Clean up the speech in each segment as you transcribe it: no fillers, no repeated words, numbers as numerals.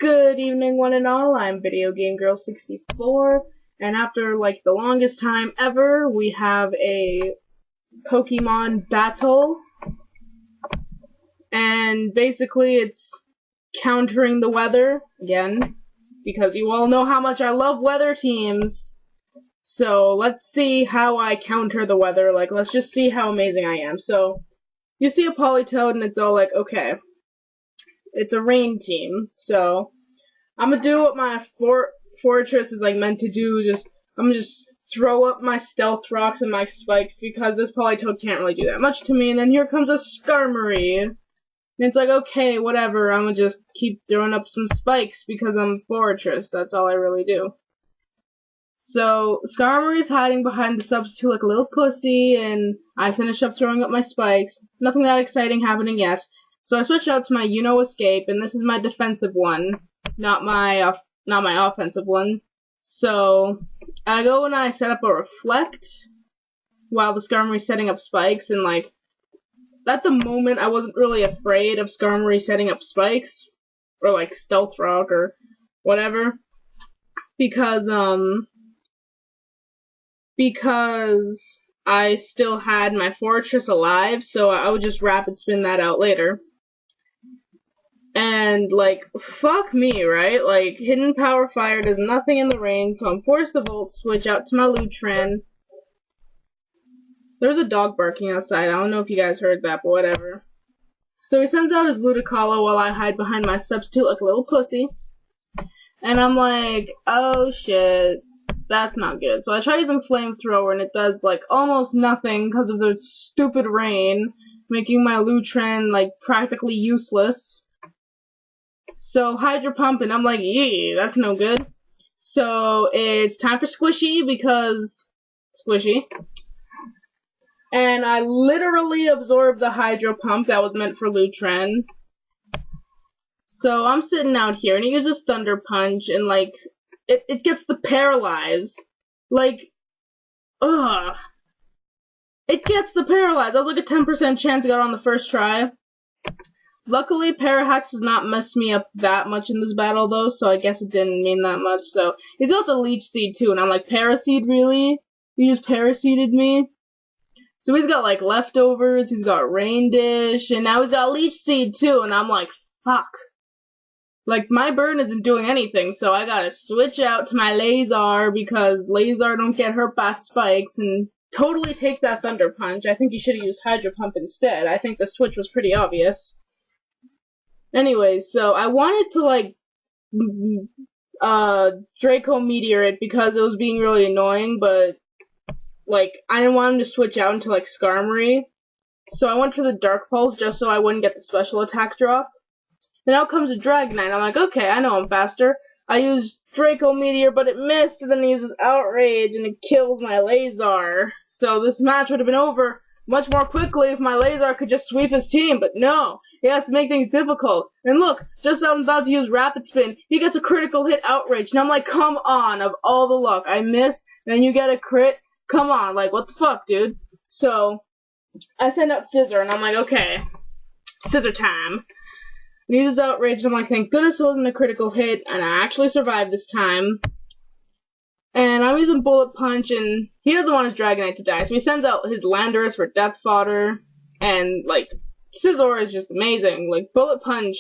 Good evening, one and all. I'm Video Game Girl 64, and after like the longest time ever, we have a Pokemon battle, and basically it's countering the weather again, because you all know how much I love weather teams. So let's see how I counter the weather. Like, let's just see how amazing I am. So you see a Politoed, and it's all like, okay. It's a rain team, so I'm gonna do what my fortress is like meant to do. I'm gonna just throw up my stealth rocks and my spikes because this Politoed can't really do that much to me. And then here comes a Skarmory, and it's like, okay, whatever. I'm gonna just keep throwing up some spikes because I'm fortress. That's all I really do. So Skarmory's hiding behind the substitute like a little pussy, and I finish up throwing up my spikes. Nothing that exciting happening yet. So I switch out to my Escape, and this is my defensive one, not my offensive one. So I go and I set up a Reflect while the Skarmory's setting up spikes, and like at the moment I wasn't really afraid of Skarmory setting up spikes or like Stealth Rock or whatever because I still had my fortress alive, so I would just rapid spin that out later. And, like, fuck me, right? Like, Hidden Power Fire does nothing in the rain, so I'm forced to Volt Switch out to my Lutran. There's a dog barking outside. I don't know if you guys heard that, but whatever. So he sends out his Ludicolo while I hide behind my substitute like a little pussy. And I'm like, oh shit, that's not good. So I try using Flamethrower, and it does, like, almost nothing because of the stupid rain, making my Lutran, like, practically useless. So Hydro Pump, and I'm like, yee, that's no good. So it's time for Squishy, because Squishy. And I literally absorbed the Hydro Pump that was meant for Lutran. So I'm sitting out here, and he uses Thunder Punch, and like, it gets the Paralyze. Like, ugh. It gets the Paralyze. I was like a 10% chance I got on the first try. Luckily, Parahax does not mess me up that much in this battle, though, so I guess it didn't mean that much. So, he's got the Leech Seed, too, and I'm like, Paraseed, really? You just Paraseeded me? So he's got, like, Leftovers, he's got Rain Dish, and now he's got Leech Seed, too, and I'm like, fuck. Like, my burn isn't doing anything, so I gotta switch out to my Lazar, because Lazar don't get hurt by spikes, and totally take that Thunder Punch. I think you should have used Hydro Pump instead. I think the switch was pretty obvious. Anyways, so I wanted to, like, Draco Meteor it because it was being really annoying, but, like, I didn't want him to switch out into, like, Skarmory. So I went for the Dark Pulse just so I wouldn't get the special attack drop. Then out comes a Dragonite. I'm like, okay, I know I'm faster. I used Draco Meteor, but it missed, and then he uses Outrage, and it kills my Lazar. So this match would have been over much more quickly if my Lazar could just sweep his team, but no, he has to make things difficult. And look, just as I'm about to use Rapid Spin, he gets a critical hit Outrage, and I'm like, come on, of all the luck, I miss, and then you get a crit? Come on, like, what the fuck, dude? So, I send out Scissor, and I'm like, okay, Scissor time. And he uses Outrage, and I'm like, thank goodness it wasn't a critical hit, and I actually survived this time. And I'm using Bullet Punch, and he doesn't want his Dragonite to die, so he sends out his Landorus for Death Fodder, and, like, Scizor is just amazing. Like, Bullet Punch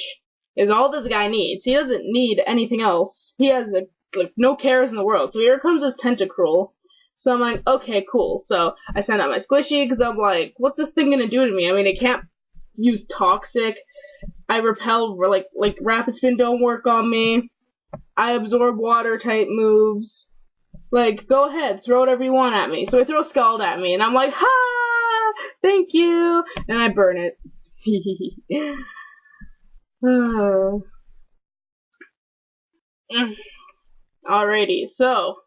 is all this guy needs. He doesn't need anything else. He has, like, no cares in the world. So here comes his Tentacruel. So I'm like, okay, cool. So I send out my Squishy, because I'm like, what's this thing gonna do to me? I mean, it can't use Toxic. I Repel, like Rapid Spin don't work on me. I absorb Water-type moves. Like, go ahead, throw whatever you want at me. So he throws Scald at me, and I'm like, ha! Thank you! And I burn it. Alrighty, so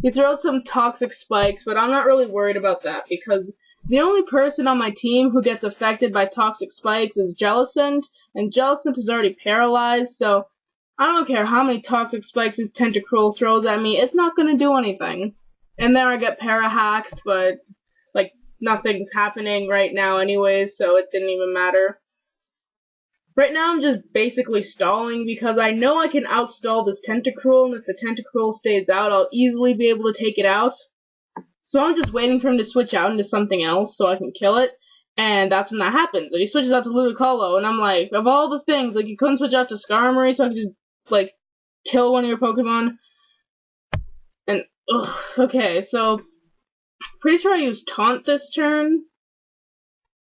he throws some Toxic Spikes, but I'm not really worried about that, because the only person on my team who gets affected by Toxic Spikes is Jellicent, and Jellicent is already paralyzed, so I don't care how many Toxic Spikes his Tentacruel throws at me, it's not gonna do anything. And then I get Parahaxed, but, like, nothing's happening right now anyways, so it didn't even matter. Right now I'm just basically stalling because I know I can outstall this Tentacruel, and if the Tentacruel stays out, I'll easily be able to take it out. So I'm just waiting for him to switch out into something else so I can kill it, and that's when that happens. And he switches out to Ludicolo, and I'm like, of all the things, like, you couldn't switch out to Skarmory so I could just, like, kill one of your Pokemon? And, ugh, okay, so, pretty sure I used Taunt this turn.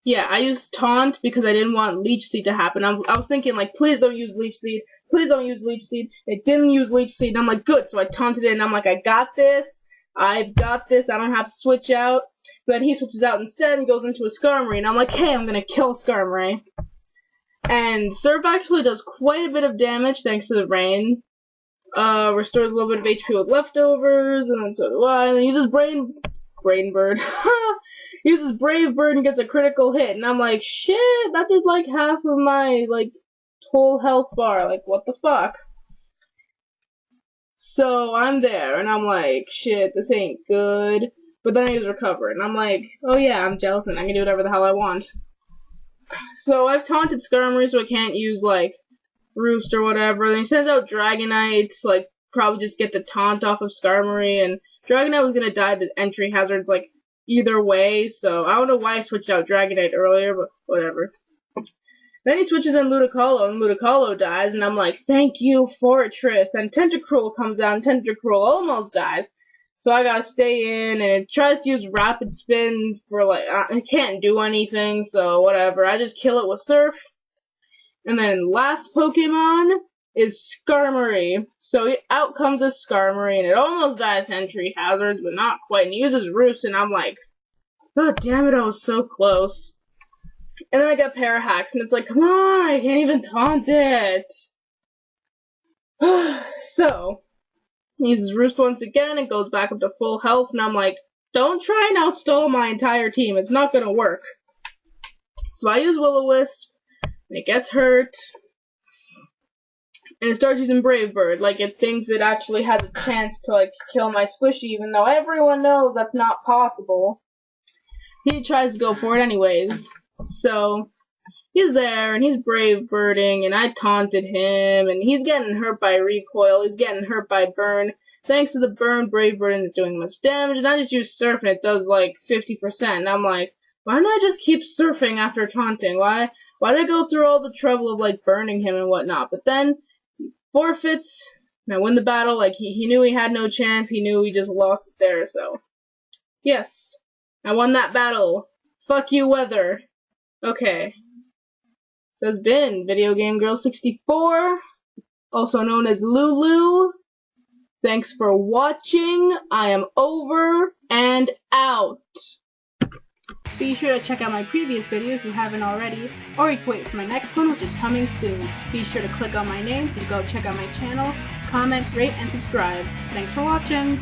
Yeah, I used Taunt because I didn't want Leech Seed to happen. I was thinking, like, please don't use Leech Seed. Please don't use Leech Seed. It didn't use Leech Seed, and I'm like, good. So I taunted it, and I'm like, I got this. I've got this. I don't have to switch out. But then he switches out instead and goes into a Skarmory, and I'm like, hey, I'm going to kill Skarmory. And Surf actually does quite a bit of damage thanks to the rain. Restores a little bit of HP with leftovers, and then so do I. And then uses Brain Bird. Uses Brave Bird and gets a critical hit, and I'm like, shit, that did like half of my, like, whole health bar, like, what the fuck? So, I'm there, and I'm like, shit, this ain't good, but then I use Recover, and I'm like, oh yeah, I'm jealous, and I can do whatever the hell I want. So, I've taunted Skarmory, so I can't use, like, Roost or whatever, then he sends out Dragonite, like, probably just get the taunt off of Skarmory, and Dragonite was gonna die to entry hazards, like, either way, so I don't know why I switched out Dragonite earlier, but whatever. Then he switches in Ludicolo, and Ludicolo dies, and I'm like, thank you, Fortress. And Tentacruel comes out, and Tentacruel almost dies. So I gotta stay in, and it tries to use Rapid Spin for, like, I can't do anything, so whatever. I just kill it with Surf. And then last Pokemon is Skarmory. So out comes a Skarmory, and it almost dies to entry hazards, but not quite. And he uses Roost, and I'm like, god damn it, I was so close. And then I got Parahax, and it's like, come on, I can't even taunt it. So, he uses Roost once again, and goes back up to full health, and I'm like, don't try and outstall my entire team, it's not gonna work. So I use Will-O-Wisp, and it gets hurt. And it starts using Brave Bird, like it thinks it actually has a chance to, like, kill my Squishy, even though everyone knows that's not possible. He tries to go for it anyways. So, he's there, and he's Brave Birding, and I taunted him, and he's getting hurt by Recoil, he's getting hurt by Burn. Thanks to the Burn, Brave Birding isn't doing much damage, and I just use Surf, and it does, like, 50%, and I'm like, why don't I just keep surfing after taunting? Why did I go through all the trouble of, like, burning him and whatnot? But then, forfeits, and I win the battle. Like, he knew he had no chance, he knew he just lost it there, so. Yes, I won that battle. Fuck you, weather. Okay. So it's been Video Game Girl 64, also known as Lulu. Thanks for watching. I am over and out. Be sure to check out my previous video if you haven't already, or you can wait for my next one, which is coming soon. Be sure to click on my name to go check out my channel, comment, rate, and subscribe. Thanks for watching!